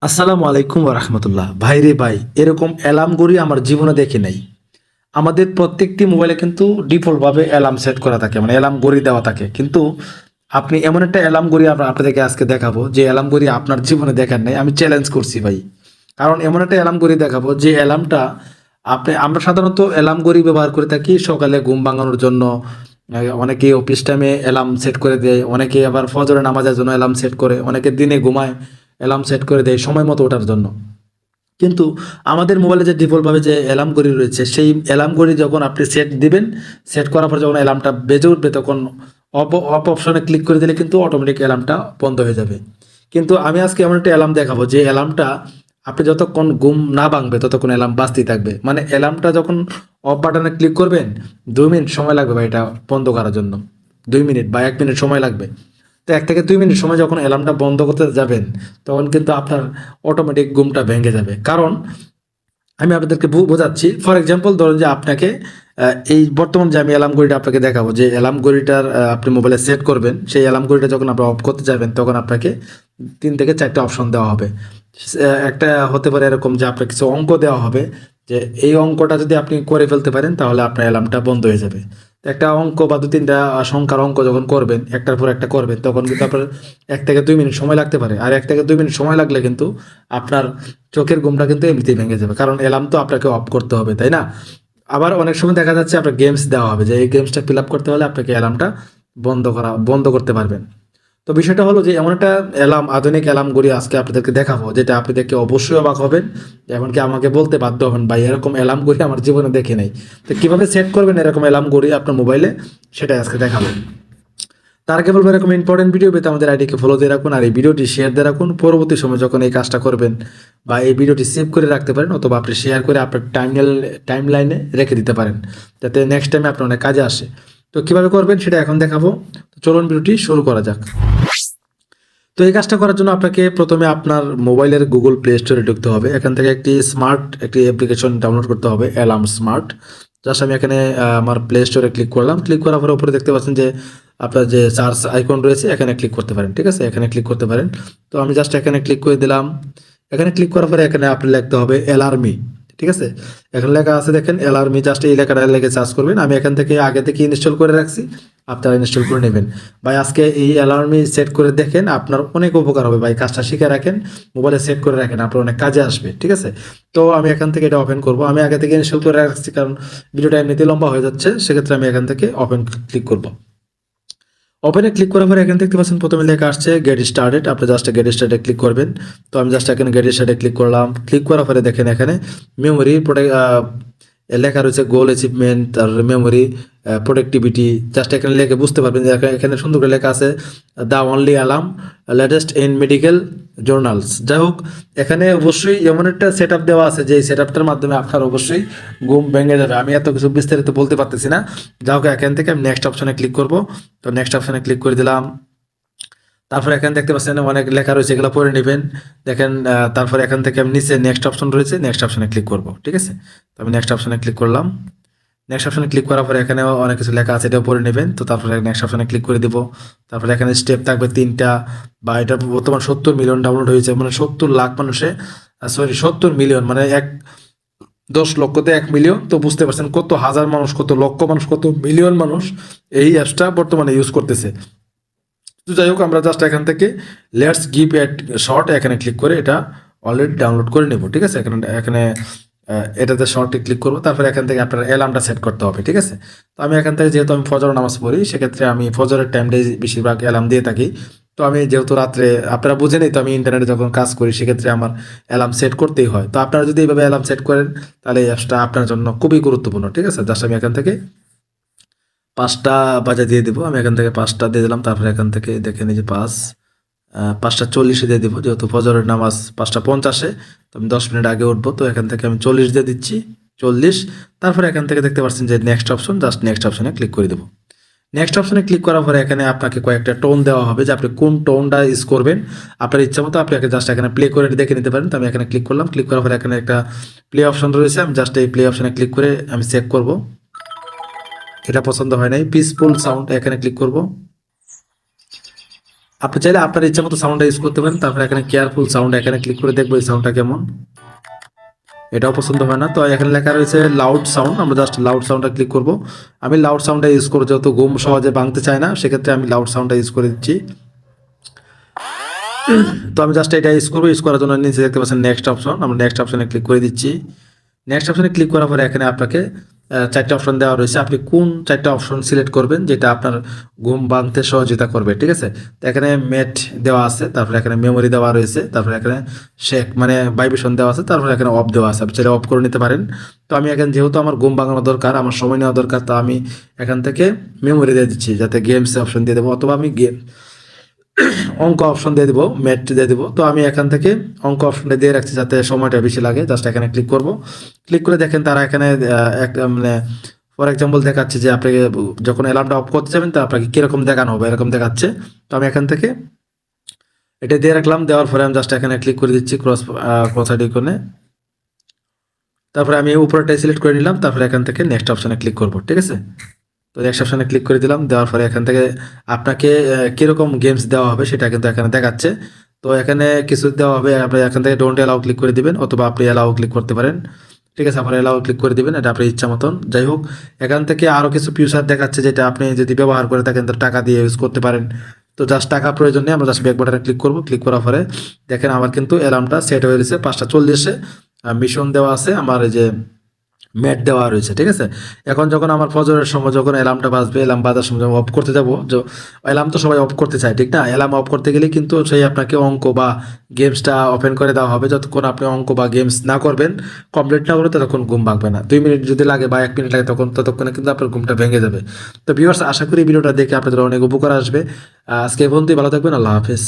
আসসালামু আলাইকুম রাহমাতুল্লাহ। ভাই রে ভাই, এরকম অ্যালার্ম ঘড়ি আমার জীবনে দেখি নাই। আমাদের প্রত্যেকটি মোবাইলে কিন্তু ডিফল্টভাবে অ্যালার্ম সেট করা থাকে, মানে অ্যালার্ম ঘড়ি দেওয়া থাকে। কিন্তু আপনি এমন একটা অ্যালার্ম ঘড়ি আপনাদেরকে আজকে দেখাবো, যে অ্যালার্ম ঘড়ি আপনার জীবনে দেখার নাই। আমি চ্যালেঞ্জ করছি ভাই, কারণ এমন একটা অ্যালার্ম ঘড়ি দেখাবো যে অ্যালার্মটা আমরা সাধারণত অ্যালার্ম ঘড়ি ব্যবহার করে থাকি সকালে ঘুম ভাঙানোর জন্য। অনেকে অফিস টাইমে অ্যালার্ম সেট করে দেয়, অনেকে আবার ফজরের নামাজের জন্য অ্যালার্ম সেট করে, অনেকে দিনে ঘুমায় অ্যালার্ম সেট করে দেয় সময় মতো ওঠার জন্য। কিন্তু আমাদের মোবাইলে যে ডিফল্টভাবে যে অ্যালার্ম ঘড়ি রয়েছে, সেই অ্যালার্ম ঘড়ি যখন আপনি সেট দিবেন, সেট করার পর যখন অ্যালার্মটা বেজে উঠবে, তখন অফ অপশনে ক্লিক করে দিলে কিন্তু অটোমেটিক অ্যালার্মটা বন্ধ হয়ে যাবে। কিন্তু আমি আজকে এমন একটা অ্যালার্ম দেখাবো যে অ্যালার্মটা আপনি যতক্ষণ ঘুম না ভাঙবে ততক্ষণ অ্যালার্ম বাজতেই থাকবে। মানে অ্যালার্মটা যখন অফ বাটনে ক্লিক করবেন, 2 মিনিট সময় লাগবে ভাই এটা বন্ধ করার জন্য। 2 মিনিট বা 1 মিনিট সময় লাগবে। তো 1 থেকে 2 মিনিট সময় যখন অ্যালার্মটা বন্ধ করতে যাবেন, তখন কিন্তু আপনার অটোমেটিক ঘুমটা ভেঙে যাবে। কারণ আমি আপনাদেরকে বোঝাচ্ছি। ফর এক্সাম্পল ধরুন যে আপনাকে এই বর্তমান যে আমি অ্যালার্ম ঘড়িটা আপনাকে দেখাবো, যে অ্যালার্ম ঘড়িটার আপনি মোবাইলে সেট করবেন, সেই অ্যালার্ম ঘড়িটা যখন আপনি অফ করতে যাবেন, তখন আপনাকে 3 থেকে 4টা অপশন দেওয়া হবে। একটা হতে পারে এরকম যে আপনার কিছু অঙ্ক দেওয়া হবে, যে এই অঙ্কটা যদি আপনি করে ফেলতে পারেন তাহলে আপনার অ্যালার্মটা বন্ধ হয়ে যাবে। তো একটা অঙ্ক বা 2-3টা সংখ্যার অঙ্ক যখন করবেন, একটার পর একটা করবেন, তখন কিন্তু আপনার 1 থেকে 2 মিনিট সময় লাগতে পারে। আর 1 থেকে 2 মিনিট সময় লাগলে কিন্তু আপনার চোখের ঘুমটা কিন্তু এমনিতেই ভেঙে যাবে, কারণ অ্যালার্ম তো আপনাকে অফ করতে হবে, তাই না? আবার অনেক সময় দেখা যাচ্ছে আপনার গেমস দেওয়া হবে, যে এই গেমসটা ফিল আপ করতে হলে আপনাকে অ্যালার্মটা বন্ধ করতে পারবেন। তো বিষয়টা হলো যে এমন একটা অ্যালার্ম, আধুনিক অ্যালার্ম ঘড়ি আজকে আপনাদেরকে দেখাবো, যেটা আপনি দেখে অবশ্যই অবাক হবেন। এমনকি আমাকে বলতে বাধ্য হবেন, ভাই এরকম অ্যালার্ম ঘড়ি আমার জীবনে দেখে নাই। তো কিভাবে সেট করবেন এরকম অ্যালার্ম ঘড়ি আপনার মোবাইলে, সেটাই আজকে দেখাবো। তার আগে বলবো, এরকম ইম্পর্টেন্ট ভিডিও পেতে আমাদের আইডিকে ফলো দিয়ে রাখুন, আর এই ভিডিওটি শেয়ার দিয়ে রাখুন। পরবর্তী সময় যখন এই কাজটা করবেন, বা এই ভিডিওটি সেভ করে রাখতে পারেন, অথবা আপনি শেয়ার করে আপনার টাইম লাইনে রেখে দিতে পারেন, যাতে নেক্সট টাইমে আপনার অনেক কাজে আসে। তো কিভাবে করবেন সেটা এখন দেখাবো। তো চলুন ভিডিওটি শুরু করা যাক। তো এই কাজটা করার জন্য আপনাকে প্রথমে আপনার মোবাইলের গুগল প্লে স্টোরে ঢুকতে হবে। এখান থেকে একটি অ্যাপ্লিকেশন ডাউনলোড করতে হবে, অ্যালার্ম স্মার্ট। জাস্ট আমি এখানে আমার প্লে স্টোরে ক্লিক করলাম। ক্লিক করার পরে উপরে দেখতে পাচ্ছেন যে আপনার যে সার্চ আইকন রয়েছে, এখানে ক্লিক করতে পারেন। ঠিক আছে, এখানে ক্লিক করতে পারেন। তো আমি জাস্ট এখানে ক্লিক করে দিলাম। এখানে ক্লিক করার পরে এখানে আপনি লিখতে হবে অ্যালার্মি। ঠিক আছে, এখানে লেখা আছে দেখেন অ্যালার্মি, জাস্ট এই লেখাটা লিখে সার্চ করবেন। আমি এখান থেকে আগে থেকে ইনস্টল করে রাখছি, আপনারা ইনস্টল করে নেবেন। ভাই আজকে এই অ্যালার্মি সেট করে দেখেন, আপনার অনেক উপকার হবে ভাই। কাজটা শিখে রাখেন, মোবাইলে সেট করে রাখেন, আপনার অনেক কাজে আসবে। ঠিক আছে, তো আমি এখান থেকে এটা ওপেন করব। আমি আগে থেকে ইনস্টল করে রাখছি, কারণ ভিডিওটা এমনিতেই লম্বা হয়ে যাচ্ছে, সেক্ষেত্রে আমি এখান থেকে ওপেন ক্লিক করব। ওপেনে ক্লিক করার পরে এখানে দেখতে পাচ্ছেন প্রথমে লেখা আসছে গেট স্টার্টেড। আপনি জাস্ট গেট স্টার্টে ক্লিক করবেন। তো আমি জাস্ট এখানে গেট স্টার্টে ক্লিক করলাম। ক্লিক করার পরে দেখেন এখানে মেমোরি লেখা রয়েছে, গোল অ্যাচিভমেন্ট আর মেমোরি প্রোডাক্টিভিটি। জাস্ট এখানে লেখে বুঝতে পারবেন যে এখানে সুন্দর করে লেখা আছে the only alarm latest in medical journals. যাই হোক, এখানে অবশ্যই এমন একটা সেট আপ দেওয়া আছে, যে এই সেট আপটার মাধ্যমে আপনার অবশ্যই ঘুম ভেঙে যাবে। আমি এত কিছু বিস্তারিত বলতে পারতেছি না। যাই হোক, এখান থেকে আমি নেক্সট অপশনে ক্লিক করব। তো নেক্সট অপশনে ক্লিক করে দিলাম। তারপরে এখানে দেখতে পাচ্ছেন অনেক লেখা রয়েছে, এগুলো পড়ে নেবেন। দেখেন তারপরে এখান থেকে আমি নিচে নেক্সট অপশন রয়েছে, নেক্সট অপশনে ক্লিক করব। ঠিক আছে, তো আমি নেক্সট অপশনে ক্লিক করলাম। নেক্সট অপশনে ক্লিক করার পরে এখানেও অনেক কিছু লেখা আছে, এটাও পড়ে নেবেন। তো তারপরে নেক্সট অপশনে ক্লিক করে দিব। তারপরে এখানে স্টেপ থাকবে 3টা। বা এটা বর্তমান 70 মিলিয়ন ডাউনলোড হয়েছে, মানে 70 লাখ মানুষে, সরি 70 মিলিয়ন, মানে 10 লক্ষতে 1 মিলিয়ন। তো বুঝতে পারছেন কত হাজার মানুষ, কত লক্ষ মানুষ, কত মিলিয়ন মানুষ এই অ্যাপসটা বর্তমানে ইউজ করতেছে। তো যাই হোক, আমরা জাস্ট এখান থেকে লেটস গিভ এট শর্ট এখানে ক্লিক করে এটা অলরেডি ডাউনলোড করে নেব। ঠিক আছে, এখানে এখানে এটাতে শর্টে ক্লিক করবো। তারপরে এখান থেকে আপনার অ্যালার্মটা সেট করতে হবে। ঠিক আছে, তো আমি এখান থেকে যেহেতু আমি ফজর নামাজ পড়ি, সেক্ষেত্রে আমি ফজরের টাইমটাই বেশিরভাগ অ্যালার্ম দিয়ে থাকি। তো আমি যেহেতু রাত্রে, আপনারা বুঝেনই তো, আমি ইন্টারনেটে যখন কাজ করি, সেক্ষেত্রে আমার অ্যালার্ম সেট করতেই হয়। তো আপনারা যদি এইভাবে অ্যালার্ম সেট করেন, তাহলে এই অ্যাপসটা আপনার জন্য খুবই গুরুত্বপূর্ণ। ঠিক আছে, জাস্ট আমি এখান থেকে 5টা বাজে দিয়ে দিব। আমি এখান থেকে 5টা দিয়ে দিলাম। তারপরে এখান থেকে দেখে নিই যে 5:40 দিয়ে দিব, যেহেতু ফজরের নামাজ 5:50, তো আমি 10 মিনিট আগে উঠবো। তো এখান থেকে আমি 40 দিয়ে দিচ্ছি, 40। তারপরে এখান থেকে দেখতে পাচ্ছেন যে নেক্সট অপশন, জাস্ট নেক্সট অপশনে ক্লিক করে দেবো। নেক্সট অপশনে ক্লিক করার পরে এখানে আপনাকে কয়েকটা টোন দেওয়া হবে, যে আপনি কোন টোনটা ইউজ করবেন। আপনার ইচ্ছা মতো আপনি জাস্ট এখানে প্লে করে দেখে নিতে পারেন। তো আমি এখানে ক্লিক করলাম। ক্লিক করার পরে এখানে একটা প্লে অপশন রয়েছে, আমি জাস্ট এই প্লে অপশনে ক্লিক করে আমি চেক করব। এটা পছন্দ হয় নাই, পিসফুল সাউন্ড, এখানে ক্লিক করব। আপনি চাইলে আপনার ইচ্ছা মতো সাউন্ডটা ইউজ করতে পারেন। তারপরে এখানে কেয়ারফুল সাউন্ড, এখানে ক্লিক করে দেখবো এই সাউন্ডটা কেমন। এটাও পছন্দ হয় না, তো এখানে লেখা রয়েছে লাউড সাউন্ড, আমরা জাস্ট লাউড সাউন্ডটা ক্লিক করব। আমি লাউড সাউন্ডটা ইউজ করবো, যেহেতু ঘুম সহজে ভাঙতে চায় না, সেক্ষেত্রে আমি লাউড সাউন্ডটা ইউজ করে দিচ্ছি। তো আমি জাস্ট এটা ইউজ করবো। ইউজ করার জন্য নিচে দেখতে পাচ্ছেন নেক্সট অপশন, আমরা নেক্সট অপশনে ক্লিক করে দিচ্ছি। নেক্সট অপশনে ক্লিক করার পরে এখানে আপনাকে চারটে অপশন দেওয়া রয়েছে, আপনি কোন চারটা অপশন সিলেক্ট করবেন যেটা আপনার ঘুম ভাঙতে সহযোগিতা করবে, ঠিক আছে। তো এখানে মেট দেওয়া আছে, তারপরে এখানে মেমোরি দেওয়া রয়েছে, তারপরে এখানে শেক মানে ভাইব্রেশন দেওয়া আছে, তারপরে এখানে অফ দেওয়া আছে, আপনি সেটা অফ করে নিতে পারেন। তো আমি এখানে যেহেতু আমার ঘুম ভাঙানো দরকার, আমার সময় নেওয়া দরকার, তো আমি এখান থেকে মেমোরি দিয়ে দিচ্ছি, যাতে গেমস অপশন দিয়ে দেবো, অথবা আমি গেম অঙ্ক অপশন দিয়ে দিব, ম্যাট দিয়ে দিব। তো আমি এখান থেকে অঙ্ক অপশনটা দিয়ে রাখছি যাতে সময়টা বেশি লাগে। জাস্ট এখানে ক্লিক করব। ক্লিক করে দেখেন তারা এখানে মানে ফর এক্সাম্পল দেখাচ্ছে যে আপনি যখন অ্যালার্মটা অফ করতে যাবেন তা আপনাকে কীরকম দেখানো হবে, এরকম দেখাচ্ছে। তো আমি এখান থেকে এটা দিয়ে রাখলাম। দেওয়ার পরে আমি জাস্ট এখানে ক্লিক করে দিচ্ছি ক্রস আইকনে। তারপরে আমি উপরটাই সিলেক্ট করে নিলাম, তারপরে এখান থেকে নেক্সট অপশনে ক্লিক করব, ঠিক আছে। তো নেক্সট অপশনে ক্লিক করে দিলাম। দেওয়ার পরে এখান থেকে আপনাকে কীরকম গেমস দেওয়া হবে সেটা কিন্তু এখানে দেখাচ্ছে। তো এখানে কিছু দেওয়া হবে, আপনি এখান থেকে ডোন্ট অ্যালাউ ক্লিক করে দিবেন, অথবা আপনি অ্যালাউ ক্লিক করতে পারেন, ঠিক আছে। আপনার অ্যালাউ ক্লিক করে দিবেন, এটা আপনার ইচ্ছা মতন। যাই হোক, এখান থেকে আরও কিছু ফিউচার দেখাচ্ছে যেটা আপনি যদি ব্যবহার করে থাকেন তো টাকা দিয়ে ইউজ করতে পারেন। তো জাস্ট টাকা প্রয়োজন নেই, আমরা জাস্ট ব্যাক বাটনে ক্লিক করবো। ক্লিক করার পরে দেখেন আমার কিন্তু অ্যালার্মটা সেট হয়ে গেছে 5:40-এ। মিশন দেওয়া আছে, আমার এই যে ম্যাট দেওয়া রয়েছে, ঠিক আছে। এখন যখন আমার ফজরের সময় যখন অ্যালার্মটা বাজবে, অ্যালার্ম বাজার সময় যখন অফ করতে যাবো, অ্যালার্ম তো সবাই অফ করতে চায়, ঠিক না। অ্যালার্ম অফ করতে গেলে কিন্তু সেই আপনাকে অঙ্ক বা গেমসটা ওপেন করে দেওয়া হবে। যতক্ষণ আপনি অঙ্ক বা গেমস না করবেন, কমপ্লিট না করবেন, ততক্ষণ ঘুম ভাঙবে না। 2 মিনিট যদি লাগে বা 1 মিনিট লাগে, ততক্ষণে কিন্তু আপনার ঘুমটা ভেঙে যাবে। তো ভিউয়ার্স, আশা করি ভিডিওটা দেখে আপনাদের অনেক উপকার আসবে। আজকে এই পর্যন্তই, ভালো থাকবেন, আল্লাহ হাফেজ।